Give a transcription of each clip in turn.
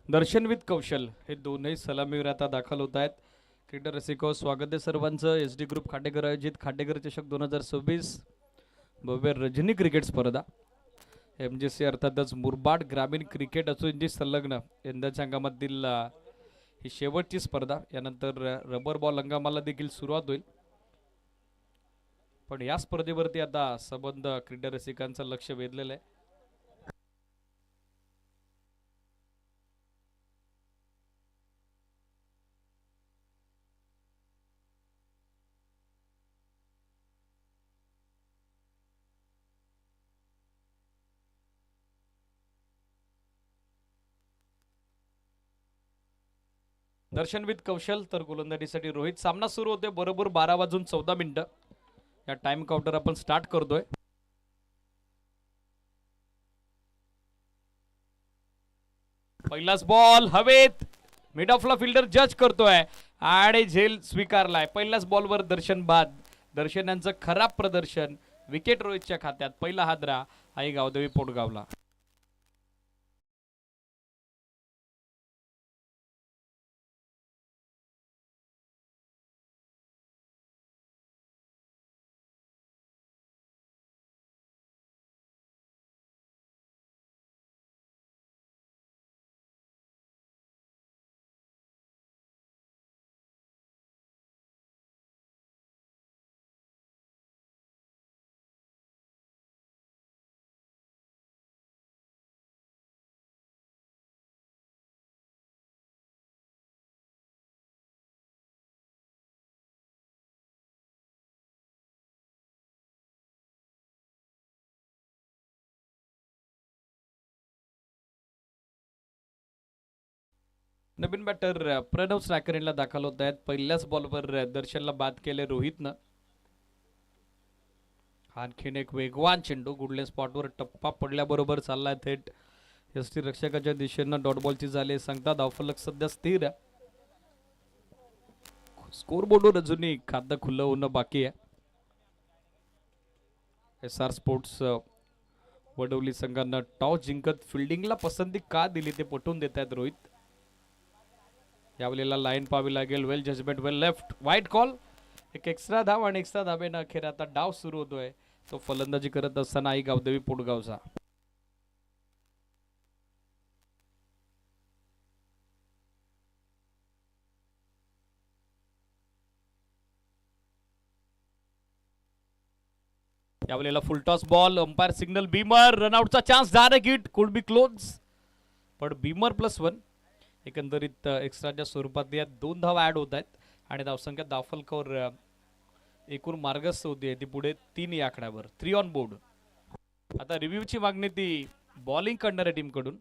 दर्शन with कौशल हे दोनही सलामीवर आता दाखल होत आहेत. क्रिकेट रसिको, स्वागत आहे सर्वांचं. एस डी ग्रुप खाटेकर आयोजित खाटेकर चषक 2026 भव्य रजनी क्रिकेट स्पर्धा MGC अर्थातच मुरबाड ग्रामीण क्रिकेट असोसिएशनची संलग्न यंदाच्या हंगामातील ही शेवटची स्पर्धा. यानंतर रबर बॉल हंगामाला देखील सुरुवात होईल. पण या स्पर्धेवरती आता संबंध क्रीडा रसिकांचं लक्ष वेधलेलं आहे. दर्शन विथ कौशल तर गोलंदाजीसाठी रोहित. सामना सुरू होतोय बरोबर 12:14. या टाइम काउंटर आपण स्टार्ट करतोय. पहिलाच बॉल हवेत, मिड ऑफला फिल्डर जज करतोय आणि झेल स्वीकारलाय. पहिल्याच बॉलवर दर्शन बाद. दर्शन यांचं खराब प्रदर्शन, विकेट रोहितच्या खात्यात. पहिला हादरा आई गावदेवी पोटगावला. नवीन बॅटर प्रणव स्ट्रायकरला दाखल होत आहेत. पहिल्याच बॉलवर दर्शनला बाद केले रोहितनं. आणखीन एक वेगवान चेंडू गुडले स्पॉटवर टप्पा पडल्याबरोबर चाललाय थेट यष्टी रक्षकाच्या दिशेनं. डॉट बॉलची झाली सांगता. धावफलक सध्या स्थिर आहे. स्कोर बोर्डवर अजूनही खातं खुलं होणं बाकी आहे. SR स्पोर्ट्स वडवली संघानं टॉस जिंकत फिल्डिंगला पसंती का दिली ते पटवून देत आहेत रोहित. यावेळेला लाईन पाहावी लागेल. वेल जजमेंट, वेल लेफ्ट, वाईट कॉल. एक एक्स्ट्रा धाव आणि एक्स्ट्रा धावेनं अखेर आता डाव सुरू होतोय. तो फलंदाजी करत असताना आई गावदेवी पोटगावचा. यावेळेला full toss ball. Umpire signal beamer. रनआउटचा chance. Direct hit, could be close. पण बीमर +1. एकंदरीत एक्स्ट्राच्या स्वरूपात या 2 धावा ऍड होत आहेत आणि धावसंख्या धावफलकावर एकूण मार्गस्थ होती ती पुढे 3 या आकड्यावर. 3 ऑन बोर्ड. आता रिव्ह्यूची मागणी ती बॉलिंग करणाऱ्या टीमकडून.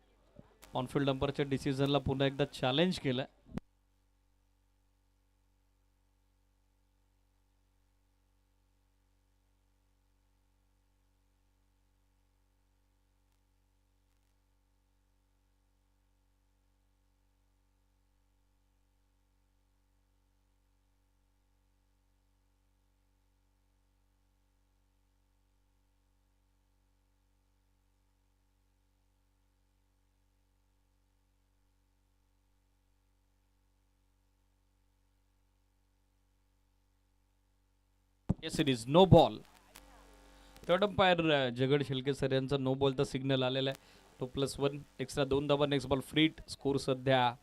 ऑनफिल्ड अंपायरच्या डिसिजनला पुन्हा एकदा चॅलेंज केलं. Yes it is no ball. Third umpire Jagad Shilke sir यांचा नो बॉलचा सिग्नल आलेला आहे. तो +1. एक्स्ट्रा 2 धावा. Next ball फ्रीट. स्कोर सध्या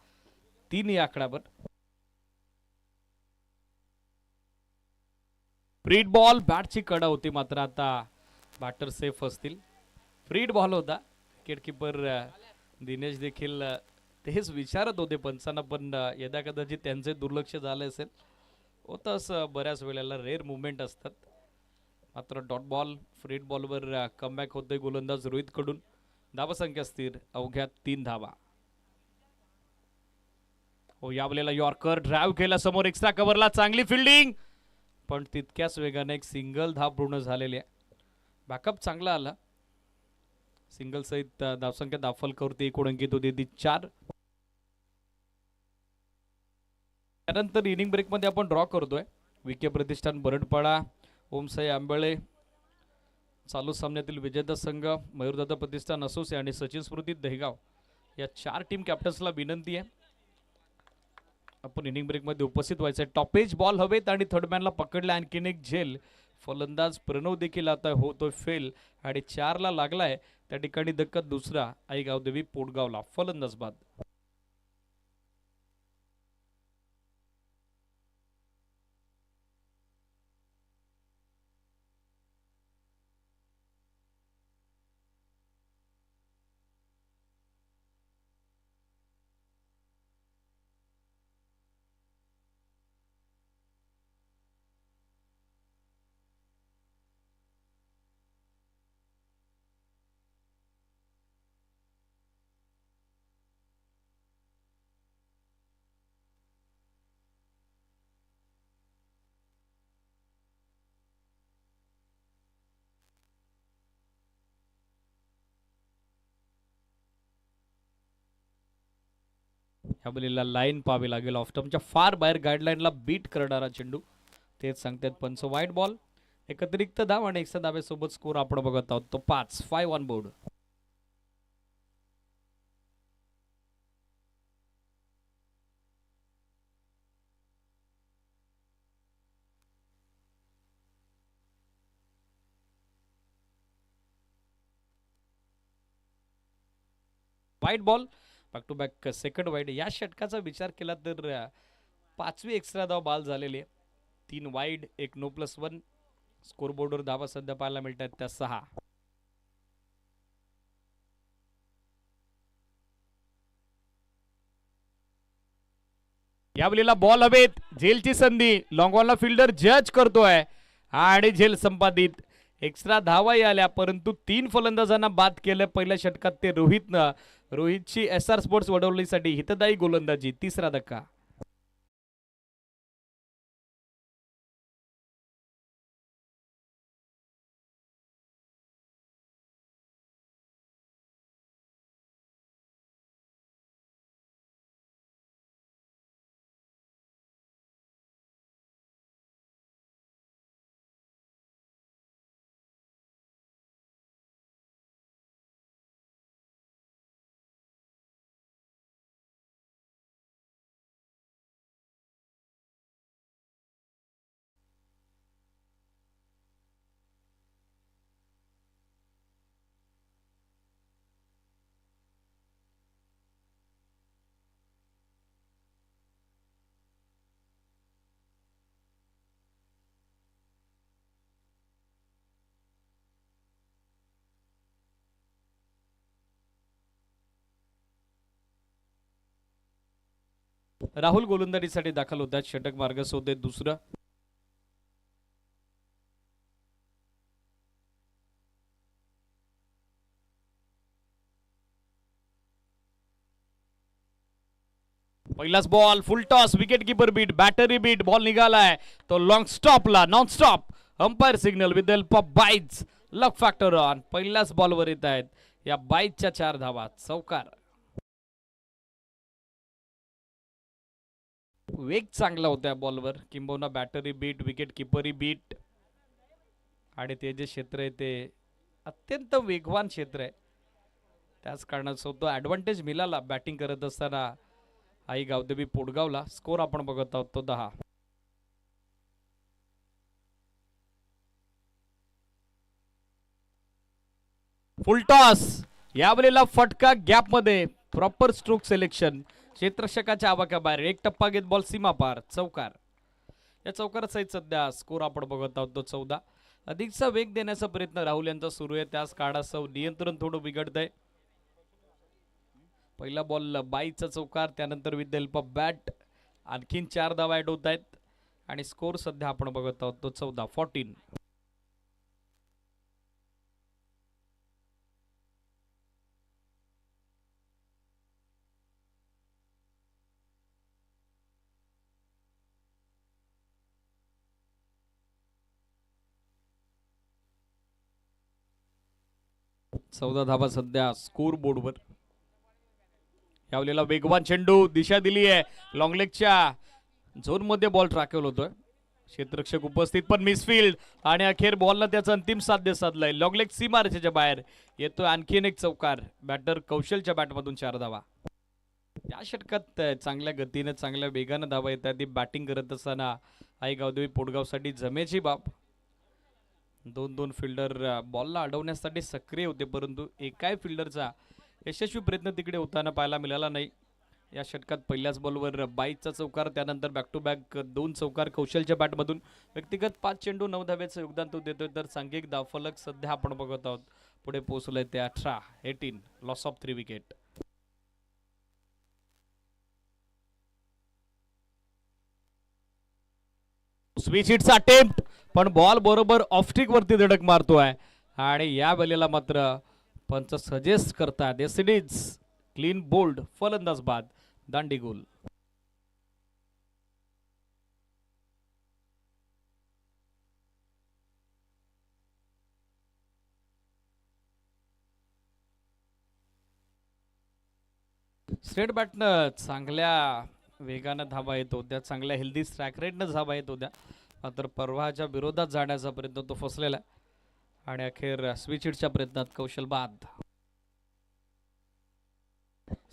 3 या आकड्यावर. फ्रीट बॉल. बॅटची कडा होती मात्र आता बॅटर सेफ असतील. फ्रीट बॉल होता. विकेट किपर दिनेश देखील तेच विचारत होते पंचांना, पण यदा कदाचित त्यांचे दुर्लक्ष झालं असेल. होतं असं बऱ्याच वेळेला, रेअर मुवमेंट असतात. मात्र डॉट बॉल. फ्रीट बॉलवर कमबॅक होतोय गोलंदाज रोहित कडून. धावसंख्या स्थिर, अवघ्या 3 धावा. हो, यावेळेला यॉर्कर ड्राईव्ह केला समोर. एक्स्ट्रा कव्हरला चांगली फिल्डिंग, पण तितक्याच वेगाने एक सिंगल धाव पूर्ण झालेली आहे. बॅकअप चांगला आला. सिंगल सहित धावसंख्या धावफलकावरती एकूण अंकित होती ती 4. त्यानंतर इनिंग ब्रेकमध्ये आपण ड्रॉ करतोय. विके प्रतिष्ठान बरडपाडा, ओमसाई आंबळे चालू सामन्यातील विजेता संघ, मयूरदादा प्रतिष्ठान असोसे आणि सचिन स्मृती दहेगाव या 4 टीम कॅप्टन्सला विनंती आहे आपण इनिंग ब्रेक मध्ये उपस्थित व्हायचं. टॉपेज बॉल हवेत आणि थर्ड मॅनला पकडला आणखीन एक झेल. फलंदाज प्रणव देखील आता होतोय फेल आणि 4 ला लागलाय. त्या ठिकाणी धक्का दुसरा आई गावदेवी पोटगावला. फलंदाज बाद. ह्या बलीला लाईन पाहावी लागेल. ऑफस्टमच्या फार बाहेर गाईडलाईनला बीट करणारा चेंडू. तेच सांगतात पंच. वाईट बॉल. एक अतिरिक्त धाव आणि एक्स्ट्रा धावेसोबत स्कोर आपण बघत आहोत तो 5 on board. Wide ball. Back to back second wide. या षटकाचा विचार केला तर 5वी एक्स्ट्रा धाव बॉल झालेली आहे. 3 वाईड 1 नो +1. स्कोरबोर्डवर धावा सध्या पाहायला मिळतात त्या 6. या बलीला बॉल हवेत. झेलची संधी. लॉंग बॉलला फिल्डर जज करतोय आणि झेल संपादित. एक्स्ट्रा धावाही आल्या परंतु 3 फलंदाजांना बाद केलं पहिल्या षटकात ते रोहितनं. रोहितची SR स्पोर्ट्स वडवलीसाठी हितदायी गोलंदाजी. तिसरा धक्का. राहुल गोलंदाजीसाठी दाखल होतात. षटक मार्गस्थ होते दुसरं. पहिलाच ball. Full toss. Wicket keeper beat. Battery beat. Ball निघालाय तो लॉंग स्टॉपला. Non stop. Umpire signal with help of byes. Luck factor on. पहिल्याच बॉलवर येत आहेत या बाईटच्या 4 धावा. चौकार. वेग चांगला होता या बॉलवर. किंबहुना बॅटरी बीट विकेट कीपरी बीट आणि ते जे क्षेत्र आहे ते अत्यंत वेगवान क्षेत्र आहे. त्याच कारणाचा तो ॲडव्हान्टेज मिळाला बॅटिंग करत असताना आई गावदेवी पोटगावला. स्कोर आपण बघत आहोत तो 10. Full toss. यावेळेला फटका गॅपमध्ये. Proper stroke selection. क्षेत्ररक्षकाच्या आवाक्याबाहेर. 1 टप्पा घेत बॉल सीमा पार. चौकार. या चौकारासहित सध्या स्कोर आपण बघत आहोत तो 14. अधिकचा वेग देण्याचा प्रयत्न राहुल यांचा सुरू आहे. त्याच काळासह नियंत्रण थोडं बिघडतंय. पहिला बॉल बाईचा चौकार. त्यानंतर with the help of bat आणखीन 4 धावा ऍड होत आहेत आणि स्कोर सध्या आपण बघत आहोत तो 14. धावा सध्या स्कोर बोर्डवर. यावेळेला वेगवान चेंडू. दिशा दिली आहे. लॉंग लेगच्या झोन मध्ये बॉल ट्रॅकल होतोय. क्षेत्ररक्षक उपस्थित पण मिसफिल्ड आणि अखेर बॉलनं त्याचं अंतिम साध्य साधलंय. लॉंगलेग सीमारेषेच्या बाहेर येतोय आणखीन एक चौकार. बॅटर कौशलच्या बॅटमधून 4 धावा. या षटकात चांगल्या गतीने चांगल्या वेगानं धावा येतात. ती बॅटिंग करत असताना आई गावदेवी पोटगावसाठी जमेची बाब. 2 फिल्डर बॉलला अडवण्यासाठी सक्रिय होते, परंतु एकाही फिल्डरचा यशस्वी प्रयत्न तिकडे होताना पाहायला मिळाला नाही. या षटकात पहिल्याच बॉलवर 22चा चौकार, त्यानंतर बॅक टू बॅक 2 चौकार कौशलच्या बॅटमधून. व्यक्तिगत 5 चेंडू 9 धाब्याचं योगदान तो देतोय. तर सांघिक धावफलक सध्या आपण बघत आहोत पुढे पोहोचलंय ते 18 लॉस ऑफ 3 विकेट. स्विच हिटचा अटेम्प्ट, पण बॉल बरोबर ऑफस्टिक वरती धडक मारतोय आणि या वेळेला मात्र पंच सजेस्ट करतात एसिडीज क्लीन बोल्ड, फलंदाज बाद, दांडी गोल. स्ट्रेट बॅटनं चांगल्या वेगानं धावा येत होत्या, चांगल्या हेल्दी स्ट्राईक रेटनं धावा येत होत्या, मात्र प्रवाहाच्या विरोधात जाण्याचा प्रयत्न तो फसलेला आणि अखेर स्विच हिटच्या प्रयत्नात कौशल बाद.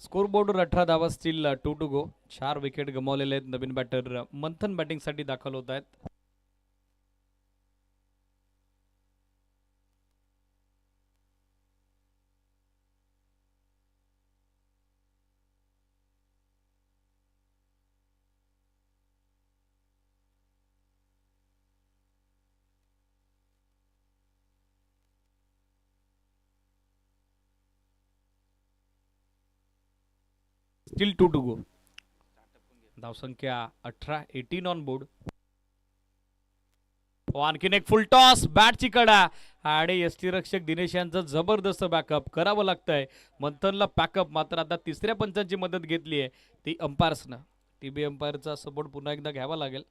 स्कोर बोर्डवर 18 धावा, स्टील 2 टू गो. 4 विकेट गमावलेले आहेत. नवीन बॅटर मंथन बॅटिंगसाठी दाखल होत आहेत. Still 2 to go. धावसंख्या 18 ऑन बोर्ड. आणखीन एक फुल टॉस, बॅटची कडा आणि यष्टीरक्षक दिनेश यांचं जबरदस्त बॅकअप करावं लागतंय. मंथनला पॅकअप, मात्र आता तिसऱ्या पंचांची मदत घेतली आहे ती अंपायर्सनं. टीबी अंपायरचा सपोर्ट पुन्हा एकदा घ्यावा लागेल.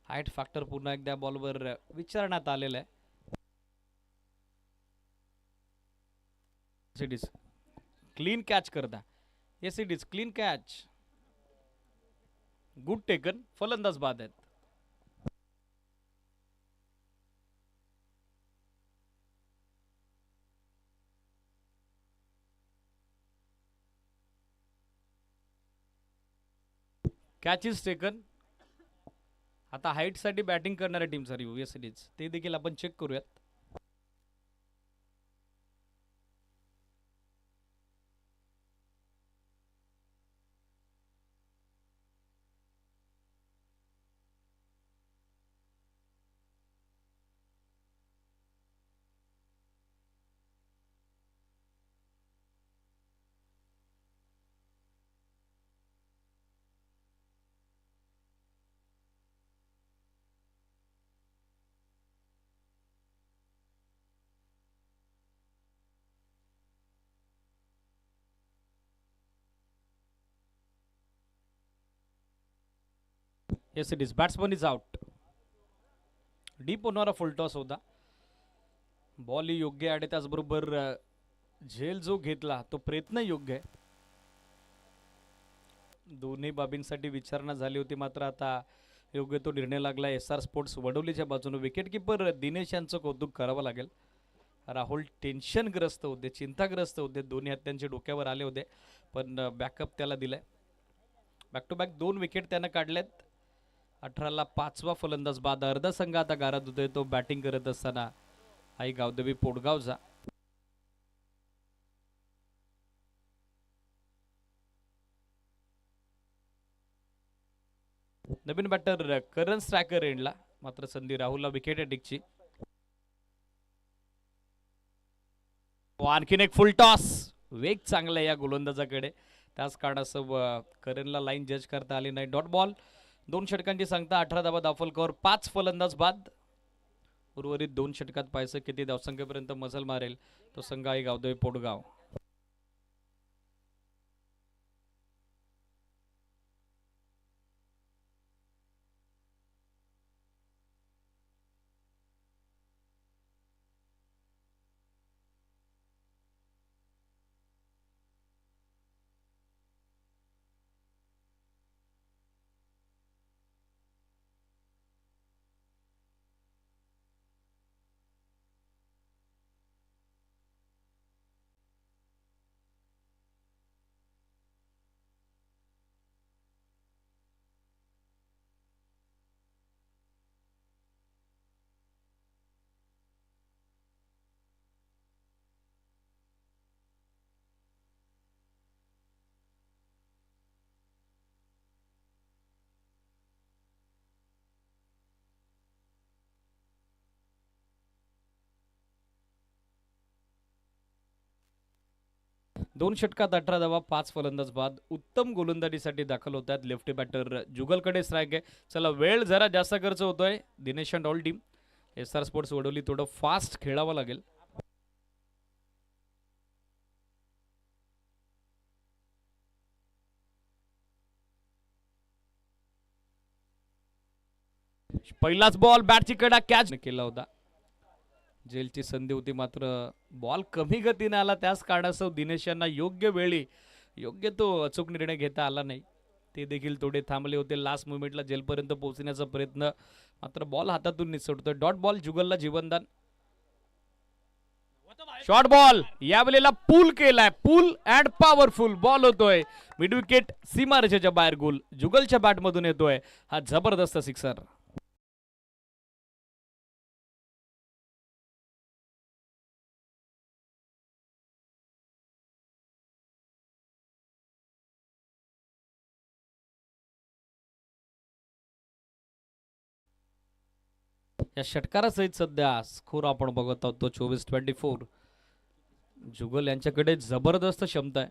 हाईट फॅक्टर पुन्हा एकदा बॉलवर विचारण्यात आलेला आहे. क्लीन कॅच करता. Yes it is clean catch, good taken, फलंदाज बाद आहेत. Catch is taken. आता हाईटसाठी बॅटिंग करणाऱ्या टीमचा रिव्ह्यू येस इट इज ते देखील आपण चेक करूयात. Yes it is batsman is out. Deep होणारा फुलटॉस होता. बॉल योग्य आहे, त्याचबरोबर झेल जो घेतला तो प्रयत्न योग्य आहे. दोन्ही बाबींसाठी विचारणा झाली होती, मात्र आता योग्य तो निर्णय लागला SR स्पोर्ट्स वडोलीच्या बाजूने. विकेटकीपर दिनेश यांचं कौतुक करावं लागेल. राहुल टेन्शनग्रस्त होते, चिंताग्रस्त होते, दोन्ही हात त्यांच्या डोक्यावर आले होते, पण बॅकअप त्याला दिलाय. बॅक टू बॅक 2 विकेट त्यानं काढलेत. 18ला 5वा फलंदाज बाद. अर्धा संघ आता गारात होतोय तो बॅटिंग करत असताना आई गावदेवी पोटगावचा. नवीन बॅटर करण स्ट्रायकर एंडला, मात्र संधी राहुलला विकेट आहे टिकची. आणखीन एक फुल टॉस, वेग चांगला या गोलंदाजाकडे, त्याच कारणासह करणला लाईन जज करता आली नाही. Dot ball. 2 षटकांची सांगता, 18 धावा धावफलकावर, 5 फलंदाज बाद. उर्वरित 2 षटकात पाहायचं किती धावसंख्येपर्यंत मजल मारेल तो संघ आई गावदेवी पोटगाव. 2 षटकात 18 धावा, 5 फलंदाज बाद. उत्तम गोलंदाजीसाठी दाखल होत आहेत. लेफ्टी बॅटर जुगलकडे स्ट्राईक आहे. चला, वेळ जरा जास्त खर्च होतोय. Dinesh and all team SR sports Vadoli थोडं फास्ट खेळावं लागेल. पहिलाच बॉल बॅटची कडा कॅच केला होता. जेलची संधी होती, मात्र बॉल कमी गतीने आला. त्याच कारणास्तव दिनेश यांना योग्य वेळी योग्य तो अचूक निर्णय घेता आला नाही. ते देखील थोडे थांबले होते. लास्ट मोमेंटला जेलपर्यंत पोहोचण्याचा प्रयत्न, मात्र बॉल हातातून निसटतोय. डॉट बॉल, जुगलला जीवनदान. शॉर्ट बॉल यावेळेला पूल केलाय. पूल अँड पॉवरफुल बॉल होतोय. मिड विकेट सीमारेषेच्या बाहेर गोल जुगलच्या बॅटमधून येतोय. हा जबरदस्त सिक्सर. या षटकारासहित सध्या स्कोर आपण बघत आहोत तो 24-24. जुगल यांच्याकडे जबरदस्त क्षमता आहे.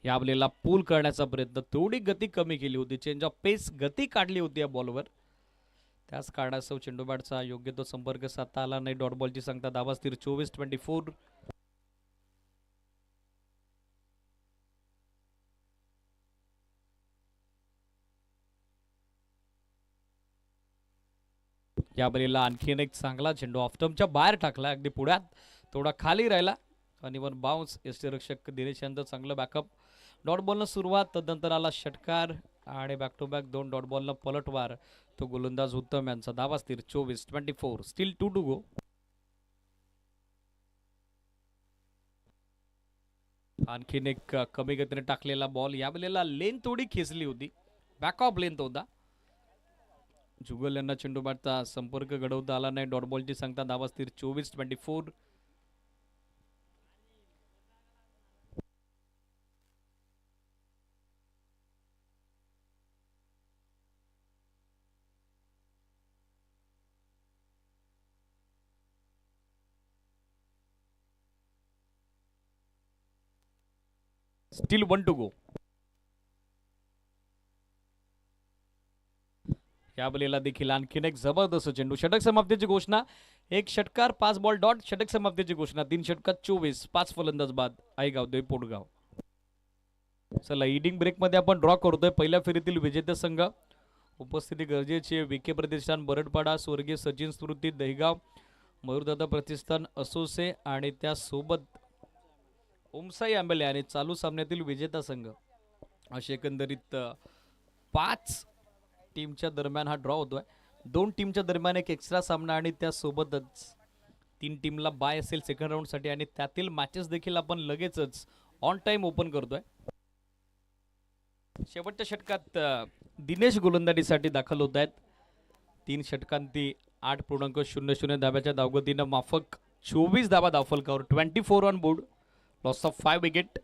यावेळेला पूल करण्याचा प्रयत्न, थोडी गती कमी केली होती. चेंज ऑफ पेस, गती काढली होती या बॉलवर. त्याच कारणास्तव चेंडू बॅटचा योग्य तो संपर्क साधता आला नाही. डॉट बॉलची सांगता धावा स्थिर 24-24. या बलीला आणखीन एक चांगला चेंडू ऑफटमच्या बाहेर टाकला. अगदी पुढ्यात थोडा खाली राहिला आणि वन बाउन्स. यष्टीरक्षक दिनेश यांचं चांगलं बॅकअप. डॉट बॉलनं सुरुवात, तदनंतर आला षटकार आणि बॅक टू बॅक 2 डॉट बॉलनं पलटवार. तो गोलंदाज उत्तम यांचा. धावा स्थिर 24-24. Still 2 to go. आणखीन एक कमी गतीने टाकलेला बॉल. यावेळेला लेन थोडी खेचली होती. बॅक ऑफ लेन होता. जुगल यांना चेंडू बॅटचा संपर्क घडवता आला नाही. डॉट बॉलची सांगता धावा स्थिर 24-24. Still 1 to go. या बलीला देखील आणखीन एक जबरदस्त चेंडू. षटक समाप्तीची घोषणा. 1 षटकार 5 बॉल डॉट. षटक समाप्तीची घोषणा. 3 षटकात 24, 5 फलंदाज बाद. आईगाव देव पोटगाव. चला, ईडिंग ब्रेक मध्ये आपण ड्रॉ करतोय. पहिल्या फेरीतील विजेते संघ. उपस्थिती गरजेची. विखे प्रतिष्ठान बरडपाडा, स्वर्गीय सचिन स्मृती दहीगाव, मयूरदादा प्रतिष्ठान असोसे आणि त्यासोबत ओमसाई आंबेले आणि चालू सामन्यातील विजेता संघ. असे एकंदरीत 5 टीमच्या दरम्यान हा ड्रॉ होतोय. 2 टीमच्या दरम्यान एक एक्स्ट्रा सामना आणि त्यासोबतच 3 टीमला बाय असेल सेकंड राऊंडसाठी आणि त्यातील मॅचेस देखील आपण लगेचच ऑन टाइम ओपन करतोय. शेवटच्या षटकात दिनेश गोलंदाजीसाठी दाखल होत आहेत. 3 षटकांती 8.00 धाब्याच्या धावगतीनं माफक 24 धावा धावफलकावर. 24 on board. Loss of 5 wicket.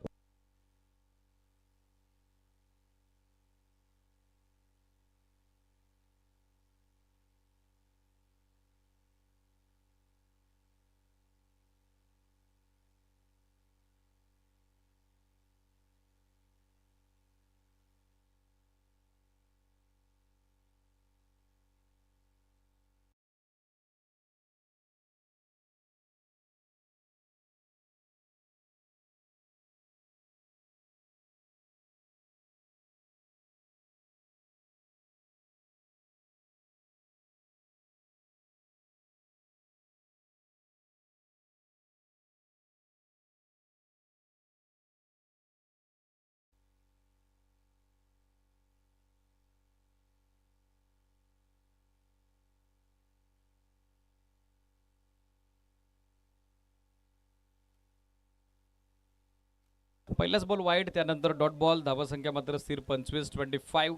पहिलाच बॉल वाईड, त्यानंतर डॉट बॉल. धावा संख्या मात्र स्थिर 25-25.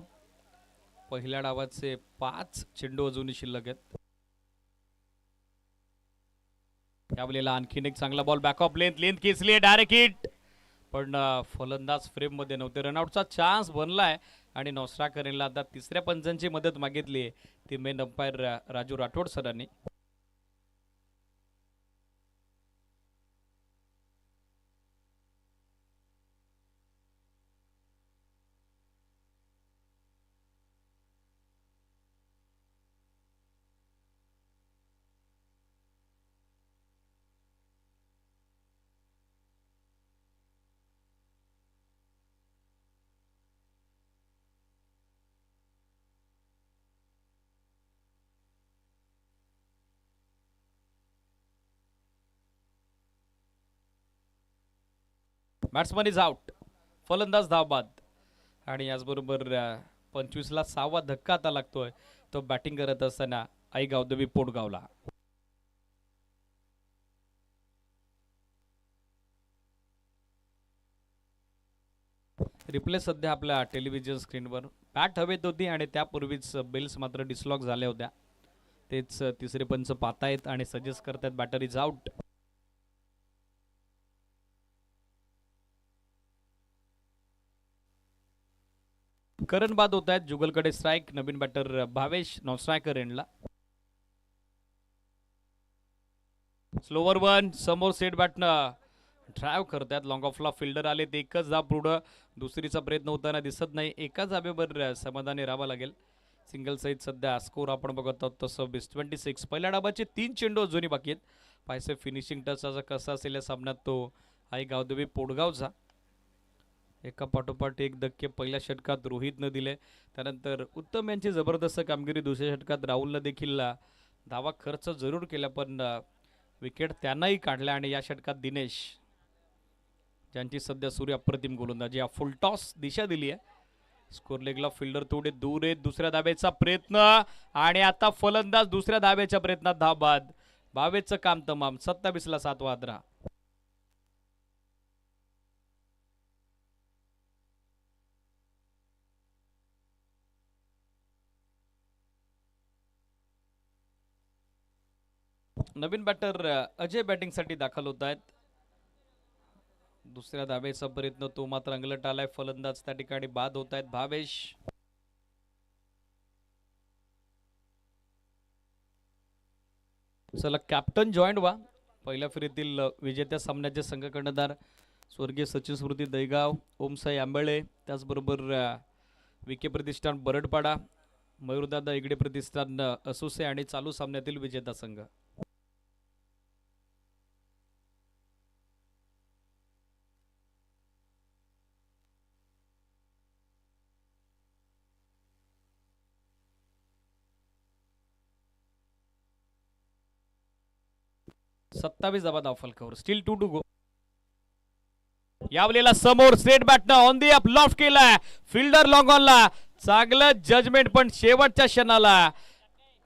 पहिल्या डावाचे 5 चेंडू अजूनही शिल्लक आहेत. यावेळेला आणखीन एक चांगला बॉल. बॅक ऑफ लेंथ खेचली. डायरेक्ट हिट, पण फलंदाज फ्रेम मध्ये नव्हते. रनआउटचा चान्स बनलाय आणि नौसरा करेनला आता तिसऱ्या पंचांची मदत मागितली आहे ती मेन अंपायर राजू राठोड सरांनी. Batsman is out. फलंदाज धाव बाद. आणि याचबरोबर 25ला 6वा धक्का आता लागतोय तो बॅटिंग करत असताना आई गावदेवी पोटगावला. रिप्ले सध्या आपल्या टेलिव्हिजन स्क्रीनवर. बॅट हवेत होती आणि त्यापूर्वीच बेल्स मात्र डिसलॉक झाल्या होत्या. तेच तिसरे पंच पाहतायत आणि सजेस्ट करतायत बॅटर इज आउट. करण बाद होत आहेत. जुगलकडे स्ट्राईक. नवीन बॅटर भावेश नॉन स्ट्रायकर एंडला. Slower one. समोर सेट बॅटनं ड्राईव्ह करतात. लॉंग ऑफला फिल्डर आलेत. एकच धाव पुढं. दुसरीचा प्रयत्न होताना दिसत नाही. एकाच धाबेवर समाधानी राहावं लागेल. सिंगल सहित सध्या स्कोर आपण बघत आहोत तसं 26. पहिल्या डाबाचे 3 चेंडू अजूनही बाकी आहेत. पायसे फिनिशिंग टच कसा असेल या सामन्यात तो आई गावदेवी पोटगावचा. एका पाठोपाठ एक धक्के पहिल्या षटकात रोहितनं दिले. त्यानंतर उत्तम यांची जबरदस्त कामगिरी दुसऱ्या षटकात राहुलनं देखील धावा खर्च जरूर केला पण विकेट त्यांनाही काढल्या. आणि या षटकात दिनेश ज्यांची सध्या सूर्य अप्रतिम गोलंदाजी या फुलटॉस दिशा दिली आहे. स्कोर लेगला फिल्डर थोडे दूर आहेत. दुसऱ्या धाब्याचा प्रयत्न आणि आता फलंदाज दुसऱ्या धाब्याच्या प्रयत्नात धाव बाद. भावेचं काम तमाम. 27ला 7वा आद्रा. नवीन बॅटर अजय बॅटिंगसाठी दाखल होत आहेत. दुसऱ्या धाब्याचा प्रयत्न तो मात्र अंगलट आलाय. फलंदाज त्या ठिकाणी बाद होत आहेत. भावेश. चला कॅप्टन जॉईंट व्हा. पहिल्या फेरीतील विजेत्या सामन्याचे संघ कर्णधार स्वर्गीय सचिन स्मृती दैगाव, ओमसाई आंबळे, त्याचबरोबर विके प्रतिष्ठान बरडपाडा, मयूरदादा इगडे प्रतिष्ठान असुसे आणि चालू सामन्यातील विजेता संघ. सत्तावीस धावा धावफलकावर. Steel 2 to go. यावलेला समोर सेट बॅटनं ऑन दी अप लॉफ्ट केलाय. फिल्डर लॉंग ऑनला. चांगलं जजमेंट पण शेवटच्या क्षणाला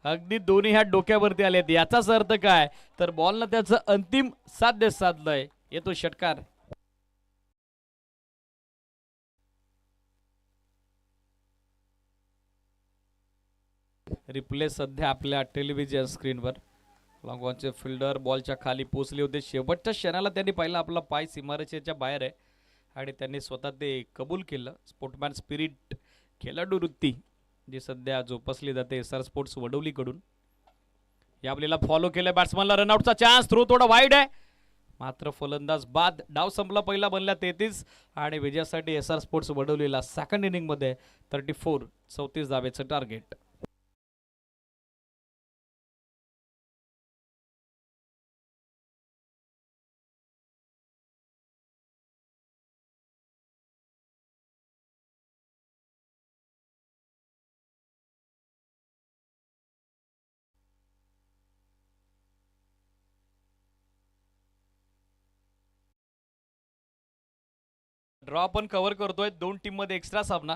अगदी दोन्ही हात डोक्यावरती आलेत. याचाच अर्थ काय तर बॉलनं त्याचं अंतिम साध्य साधलंय. येतो षटकार. रिप्ले सध्या आपल्या टेलिव्हिजन स्क्रीनवर. लॉंगॉनचे फिल्डर बॉलच्या खाली पोचले होते. शेवटच्या क्षणाला त्यांनी पाहिलं आपला पाय सीमारेषेच्या बाहेर आहे आणि त्यांनी स्वतः ते कबूल केलं. स्पोर्टमॅन स्पिरिट, खेळाडू वृत्ती जी सध्या जोपासली जाते SR स्पोर्ट्स वडवलीकडून. या आपल्याला फॉलो केलं. बॅट्समनला रनआउटचा चान्स. थ्रो थोडा वाईड आहे मात्र फलंदाज बाद. डाव संपला पहिला. बनला 33 आणि विजयासाठी SR स्पोर्ट्स वडवलीला सेकंड इनिंगमध्ये 34 धावेचं टार्गेट. ड्रॉ पण कव्हर करतोय. 2 टीम मध्ये एक्स्ट्रा सामना.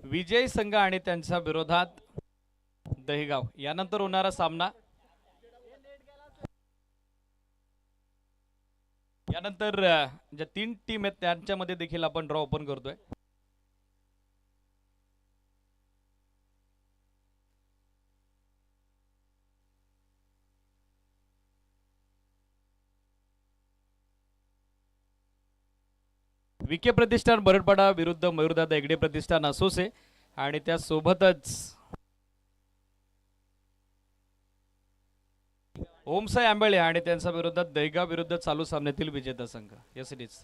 विजय संघ आणि त्यांच्या विरोधात दहिगाव. यानंतर होणारा सामना. यानंतर ज्या 3 टीम आहेत त्यांच्यामध्ये देखील आपण ड्रॉ ओपन करतोय. विके प्रतिष्ठान बरडपाडा विरुद्ध मयूरदादा एगडे प्रतिष्ठान असोसे आणि त्यासोबतच ओमसाई आंबळे आणि त्यांच्या विरोधात दहिगाव विरुद्ध चालू सामन्यातील विजेता संघ. Yes it is.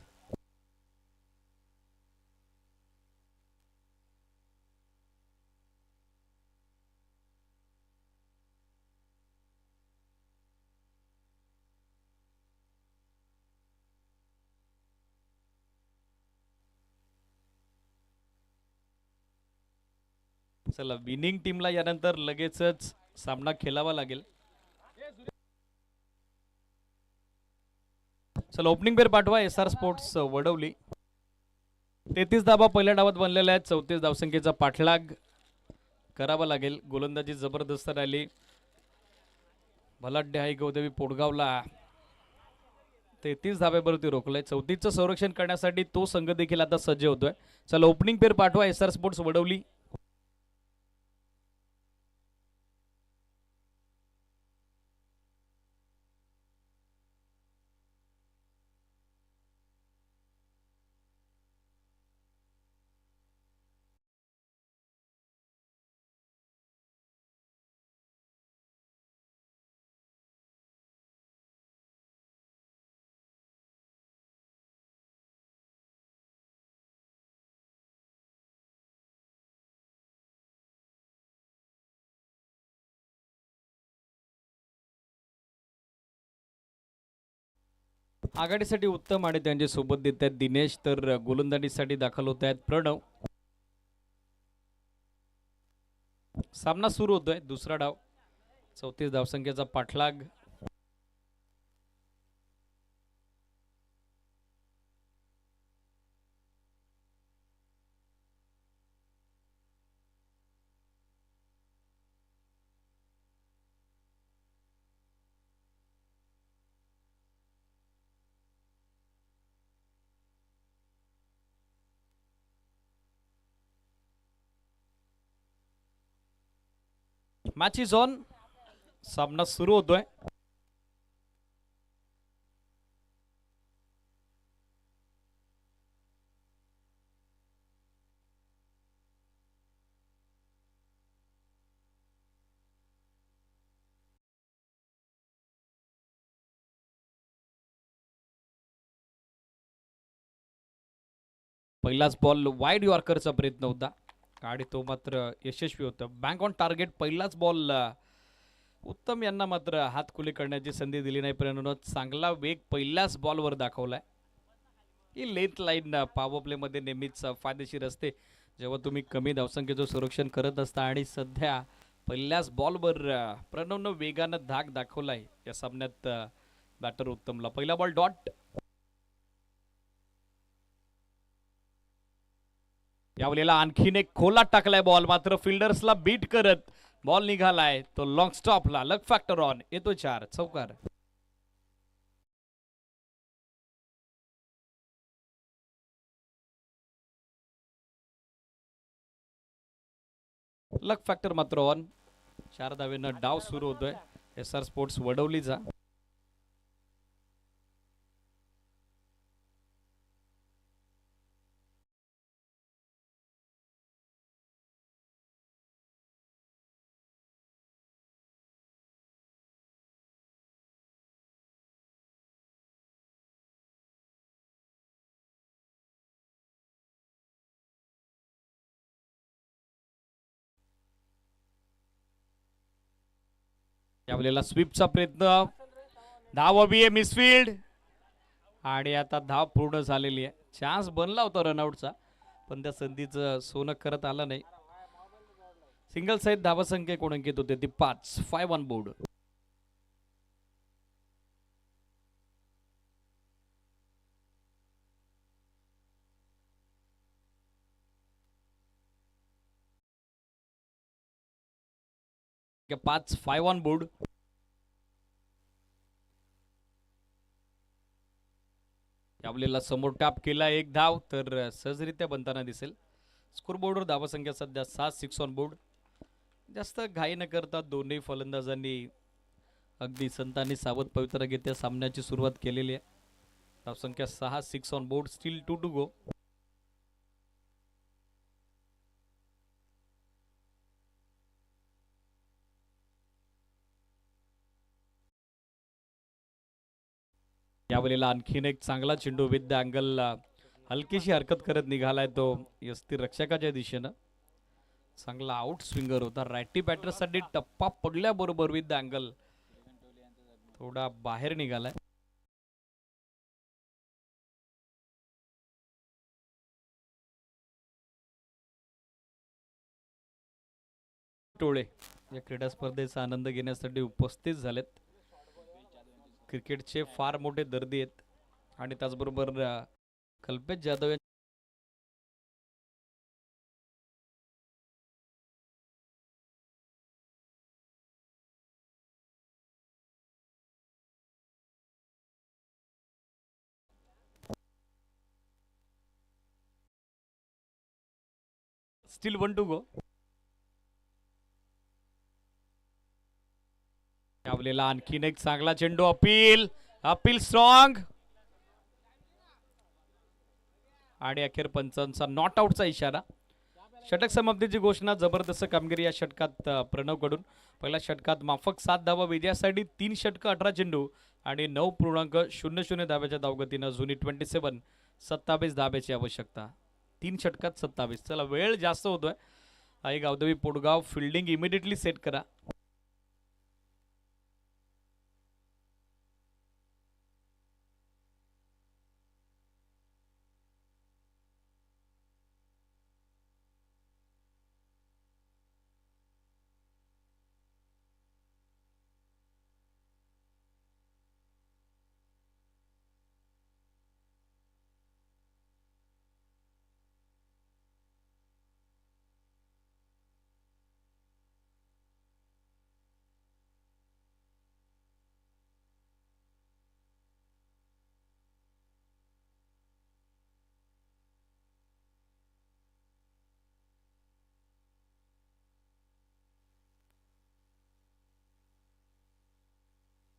चला विनिंग टीमला यानंतर लगेचच सामना खेळावा लागेल. चला ओपनिंग पेर पाठवा SR स्पोर्ट्स वडवली. 33 धाबा पहिल्या डावात बनलेल्या आहेत. 34 धावसंख्येचा पाठलाग करावा लागेल. गोलंदाजी जबरदस्त राहिली. भलाढ्य आहे गौदेवी पोटगावला 33 धाब्यावरती रोखलंय. 34चं संरक्षण करण्यासाठी तो संघ देखील आता सज्ज होतोय. चला ओपनिंग पेर पाठवा SR स्पोर्ट्स वडवली. आघाडीसाठी उत्तम आणि त्यांच्या सोबत देत आहेत दिनेश. तर गोलंदाजीसाठी दाखल होत आहेत प्रणव. सामना सुरू होतोय. दुसरा डाव. 34 धावसंख्येचा पाठलाग. Match is on. सामना सुरू होतोय. पहिलाच बॉल वाईड यॉर्करचा प्रयत्न होता आणि तो मात्र यशस्वी होता. Bank on target. पहिलाच बॉल उत्तम यांना मात्र हात खुले करण्याची संधी दिली नाही. प्रणवनं चांगला वेग पहिल्याच बॉलवर दाखवलाय. ही लेंथ लाईन पॉवर प्ले मध्ये नेहमीच फायदेशीर असते जेव्हा तुम्ही कमी धावसंख्येचं संरक्षण करत असता. आणि सध्या पहिल्याच बॉलवर प्रणवनं वेगानं धाक दाखवलाय या सामन्यात बॅटर उत्तमला. पहिला बॉल डॉट. यावेळेला आणखीन एक खोलात टाकलाय बॉल. मात्र फिल्डर्सला बीट करत बॉल निघालाय तो लॉंग स्टॉपला. Luck factor on. येतो 4. चौकार. लक फॅक्टर मात्र ऑन. 4 धावेनं डाव सुरू होतोय SR स्पोर्ट्स वडवलीचा. यावेळेला स्वीपचा प्रयत्न. धाव हवी आहे. मिसफिल्ड. आणि आता धाव पूर्ण झालेली आहे. चान्स बनला होता रनआउटचा पण त्या संधीचं सोनं करत आलं नाही. सिंगल सहित धावसंख्या कोण अंकित होते ती 5. 5 ऑन बोर्ड. पाच 5 ऑन बोर्ड. यावेळेला समोर टॅप केला. एक धाव तर सहजरित्या बनताना दिसेल. स्कोरबोर्डवर धावसंख्या सध्या 7. 6 ऑन बोर्ड. जास्त घाई न करता दोन्ही फलंदाजांनी अगदी संतांनी सावध पवित्रा घेत सामन्याची सुरुवात केलेली आहे. धावसंख्या 6. 6 on board. Still 2 to go. यावेळेला आणखीन एक चांगला चेंडू विथ द अँगल. हलकीशी हरकत करत निघालाय तो यस्ती रक्षकाच्या दिशेनं. चांगला आउट स्विंगर होता. रायटी बॅटरसाठी टप्पा पडल्याबरोबर विथ द अँगल थोडा बाहेर निघालाय. टोळे या क्रीडा स्पर्धेचा आनंद घेण्यासाठी उपस्थित झालेत. क्रिकेटचे फार मोठे दर्दी आहेत आणि त्याचबरोबर Kalpesh Jadhav still 1 to go. आपल्याला आणखीन एक चांगला चेंडू. अपील अपील स्ट्रॉंग आणि अखेर पंचांचा नॉट आउटचा इशारा. षटक समाप्तीची घोषणा. जबरदस्त कामगिरी या षटकात प्रणव कडून. पहिल्या षटकात माफक 7 धावा विजयासाठी 3 षटक 18 चेंडू आणि 9.00 धाब्याच्या धावगतीनं जुनी 27 27 धाब्याची आवश्यकता. 3 षटकात 27. चला वेळ जास्त होतोय. आई गावदेवी पोटगाव फिल्डिंग इमिडिएटली सेट करा.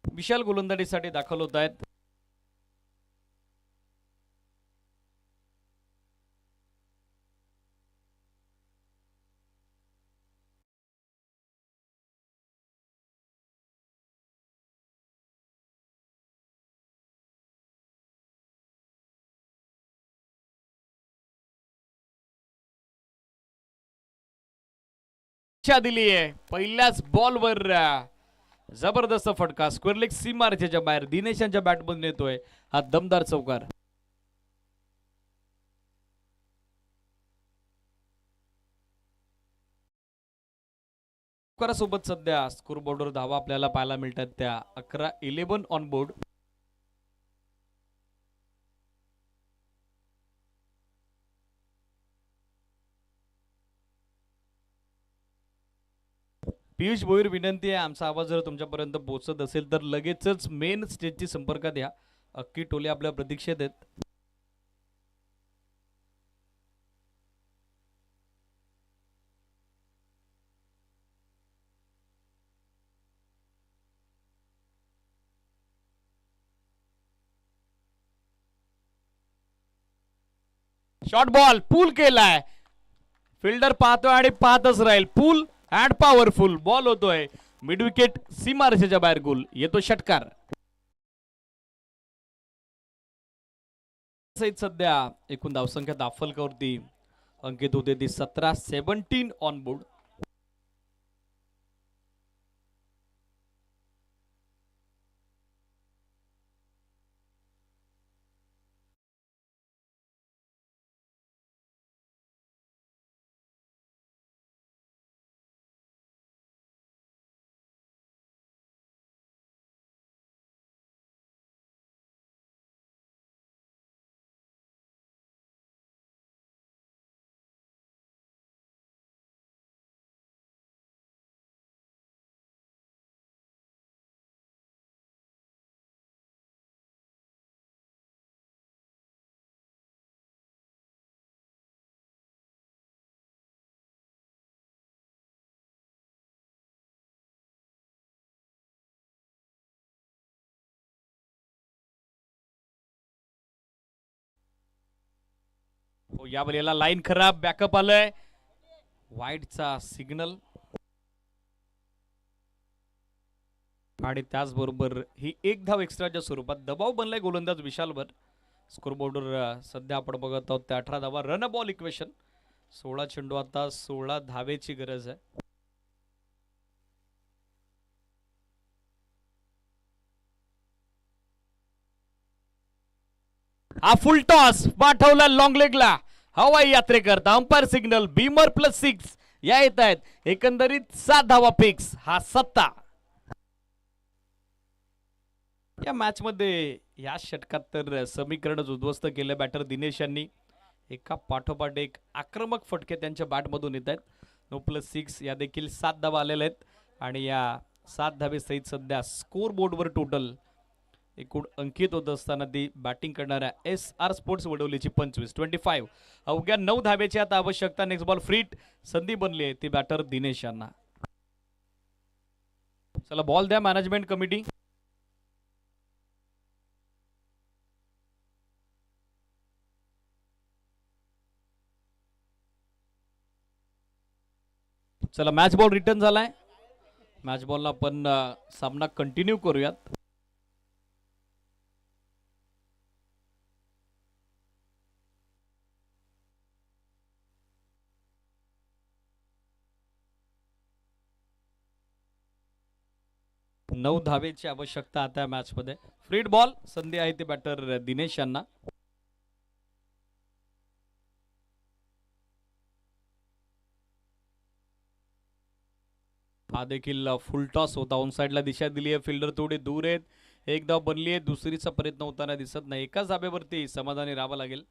विशाल गोलंदाजीसाठी दाखल होत आहेत. दिली आहे पहिल्याच बॉलवर. जबरदस्त फटका. स्क्वेअर लेग सीमारेषेच्या बाहेर. दिनेश यांच्या बॅटमधून येतोय हा दमदार चौकार. सोबत सध्या स्कोर बोर्डवर धावा आपल्याला पाहायला मिळतात त्या 11-11 ऑन बोर्ड. पियुष भोईर विनंती आहे, आमचा आवाज जर तुमच्यापर्यंत पोहोचत असेल तर लगेचच मेन स्टेजची संपर्कात या. अक्की टोले आपल्या प्रतीक्षेत आहेत. शॉर्ट बॉल पूल केलाय. फिल्डर पाहतोय आणि पाहतच राहील. पूल अँड पॉवरफुल बॉल होतोय मिड विकेट सीमारेषेच्या बाहेर. गोल येतो षटकार. सध्या एकूण धावसंख्या दाफलकावरती अंकित होते ती 17-17 ऑन बोर्ड. या बलेला लाईन खराब. बॅकअप आलंय. वाईडचा सिग्नल आणि त्याचबरोबर ही एक धाव एक्स्ट्राच्या स्वरूपात. दबाव बनलाय गोलंदाज विशालवर. स्कोर बोर्डवर सध्या आपण बघत आहोत त्या 18 धावा. Run ball equation. 16 चेंडू आता 16 धावेची गरज आहे. हा फुल टॉस पाठवला लॉंग लेगला. हवाई यात्रेकरता अंपायर सिग्नल. बीमर +6 या येत आहेत एकंदरीत 7 धावा फिक्स हा सत्ता या मॅच मध्ये या षटकात तर समीकरणच उद्ध्वस्त केलं बॅटर दिनेश यांनी एका पाठोपाठ एक आक्रमक फटके त्यांच्या बॅटमधून येत आहेत 9+6 या देखील 7 धावा आलेल्या आहेत आणि या 7 धावे सहित सध्या स्कोर बोर्डवर टोटल एकूण अंकित होत असताना ती बॅटिंग करणाऱ्या SR स्पोर्ट्स वडवलीची 25 अवघ्या 9 धावेची आता आवश्यकता नेक्स्ट बॉल फ्रीट संधी बनली आहे ती बॅटर दिनेश यांना चला बॉल द्या मॅनेजमेंट कमिटी चला मॅच बॉल रिटर्न झालाय मॅच बॉलला आपण सामना कंटिन्यू करूयात नऊ धावेची आवश्यकता आता मॅच मध्ये फ्रीड बॉल संधी आहे ते बॅटर दिनेश यांना हा देखील फुल टॉस होता ऑन साइडला दिशा दिली आहे फिल्डर थोडी दूर आहेत एक धाव बनली आहे दुसरीचा प्रयत्न होताना दिसत नाही एकाच धाब्यावरती समाधानी राहावं लागेल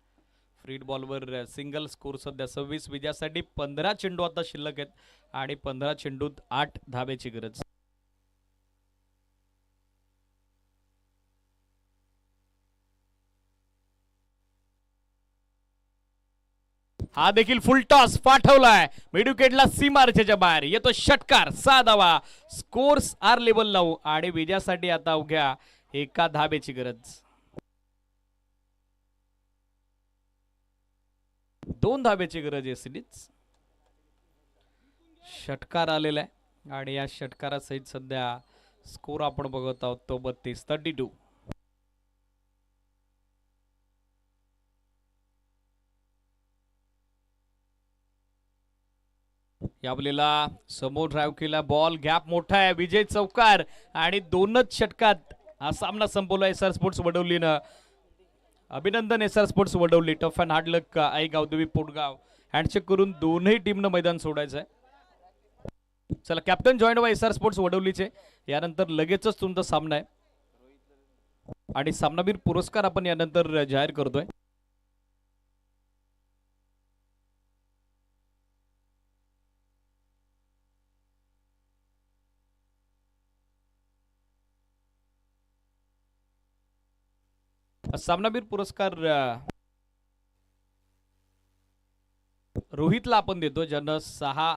फ्रीड बॉलवर सिंगल स्कोर सध्या 26 विजयासाठी 15 चेंडू आता शिल्लक आहेत आणि 15 चेंडूत 8 धाब्याची गरज हा देखील फुल टॉस पाठवलाय मिडविकेटला सीमारेषेच्या बाहेर येतो षटकार 6 धावा स्कोर्स आर लेवल 9 आणि विजयासाठी आता अवघ्या एका धाब्याची गरज 2 धाब्याची गरज आहे सिरीज षटकार आलेला आहे आणि या षटकारासहित सध्या स्कोर आपण बघत आहोत तो 32 यावलेला समोर ड्राइव्ह केला बॉल गॅप मोठा आहे विजय चौकार आणि 2च षटकात हा सामना संपवला SR स्पोर्ट्स वडवलीनं अभिनंदन SR sports Vadavali tough and hard luck Aai Gavdevi Potgaon handshake करून दोन्ही टीमनं मैदान सोडायचं आहे चला कॅप्टन जॉईन व्हा SR स्पोर्ट्स वडवलीचे यानंतर लगेचच तुमचा सामना आहे आणि सामनावीर पुरस्कार आपण यानंतर जाहीर करतोय सामनावीर पुरस्कार रोहितला आपण देतो ज्यानं 6